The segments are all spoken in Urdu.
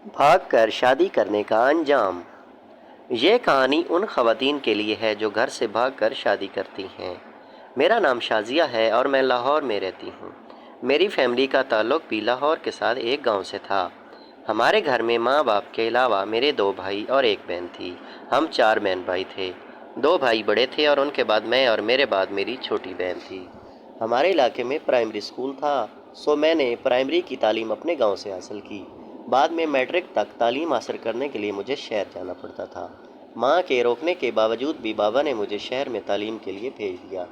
بھاگ کر شادی کرنے کا انجام۔ یہ کہانی ان خواتین کے لیے ہے جو گھر سے بھاگ کر شادی کرتی ہیں۔ میرا نام شازیہ ہے اور میں لاہور میں رہتی ہوں۔ میری فیملی کا تعلق بھی لاہور کے ساتھ ایک گاؤں سے تھا۔ ہمارے گھر میں ماں باپ کے علاوہ میرے 2 بھائی اور 1 بہن تھی۔ ہم 4 بہن بھائی تھے۔ 2 بھائی بڑے تھے اور ان کے بعد میں اور میرے بعد میری چھوٹی بہن تھی۔ ہمارے علاقے میں پرائمری اسکول تھا، سو میں نے پرائمری کی تعلیم اپنے گاؤں سے حاصل کی۔ بعد میں میٹرک تک تعلیم حاصل کرنے کے لیے مجھے شہر جانا پڑتا تھا۔ ماں کے روکنے کے باوجود بھی بابا نے مجھے شہر میں تعلیم کے لیے بھیج دیا۔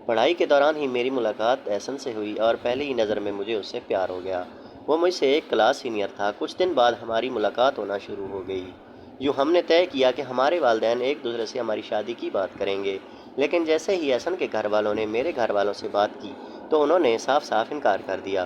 پڑھائی کے دوران ہی میری ملاقات احسن سے ہوئی اور پہلی ہی نظر میں مجھے اس سے پیار ہو گیا۔ وہ مجھ سے 1 کلاس سینئر تھا۔ کچھ دن بعد ہماری ملاقات ہونا شروع ہو گئی۔ یوں ہم نے طے کیا کہ ہمارے والدین ایک دوسرے سے ہماری شادی کی بات کریں گے، لیکن جیسے ہی احسن کے گھر والوں نے میرے گھر والوں سے بات کی تو انہوں نے صاف صاف انکار کر دیا،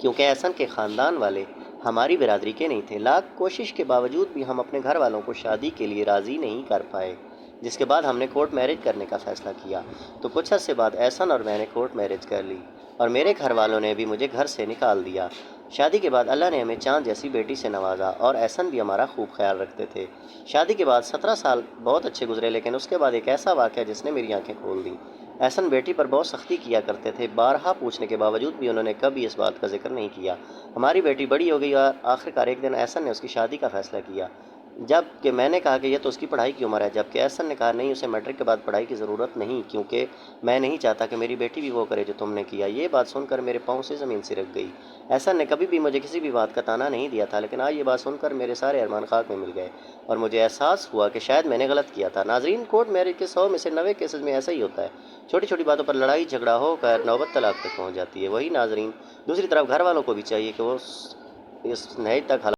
کیونکہ احسن کے خاندان والے ہماری برادری کے نہیں تھے۔ لاکھ کوشش کے باوجود بھی ہم اپنے گھر والوں کو شادی کے لیے راضی نہیں کر پائے، جس کے بعد ہم نے کورٹ میرج کرنے کا فیصلہ کیا۔ تو کچھ عرصے بعد احسن اور میں نے کورٹ میرج کر لی اور میرے گھر والوں نے بھی مجھے گھر سے نکال دیا۔ شادی کے بعد اللہ نے ہمیں چاند جیسی بیٹی سے نوازا اور احسن بھی ہمارا خوب خیال رکھتے تھے۔ شادی کے بعد 17 سال بہت اچھے گزرے، لیکن اس کے بعد ایک ایسا واقعہ جس نے میری آنکھیں کھول دیں۔ احسن بیٹی پر بہت سختی کیا کرتے تھے، بارہا پوچھنے کے باوجود بھی انہوں نے کبھی اس بات کا ذکر نہیں کیا۔ ہماری بیٹی بڑی ہو گئی اور آخرکار ایک دن احسن نے اس کی شادی کا فیصلہ کیا، جب کہ میں نے کہا کہ یہ تو اس کی پڑھائی کی عمر ہے، جبکہ احسن نے کہا نہیں، اسے میٹرک کے بعد پڑھائی کی ضرورت نہیں، کیونکہ میں نہیں چاہتا کہ میری بیٹی بھی وہ کرے جو تم نے کیا۔ یہ بات سن کر میرے پاؤں سے زمین سرک گئی۔ احسن نے کبھی بھی مجھے کسی بھی بات کا طعنہ نہیں دیا تھا، لیکن آج یہ بات سن کر میرے سارے ارمان خاک میں مل گئے اور مجھے احساس ہوا کہ شاید میں نے غلط کیا تھا۔ ناظرین، کورٹ میرج کے 100 میں سے 90 کیسز میں ایسا ہی ہوتا ہے۔ چھوٹی چھوٹی باتوں پر لڑائی جھگڑا ہو کر نوبت طلاق تک پہنچ جاتی ہے۔ وہی ناظرین، دوسری طرف گھر والوں کو بھی چاہیے کہ وہ اس نہج تک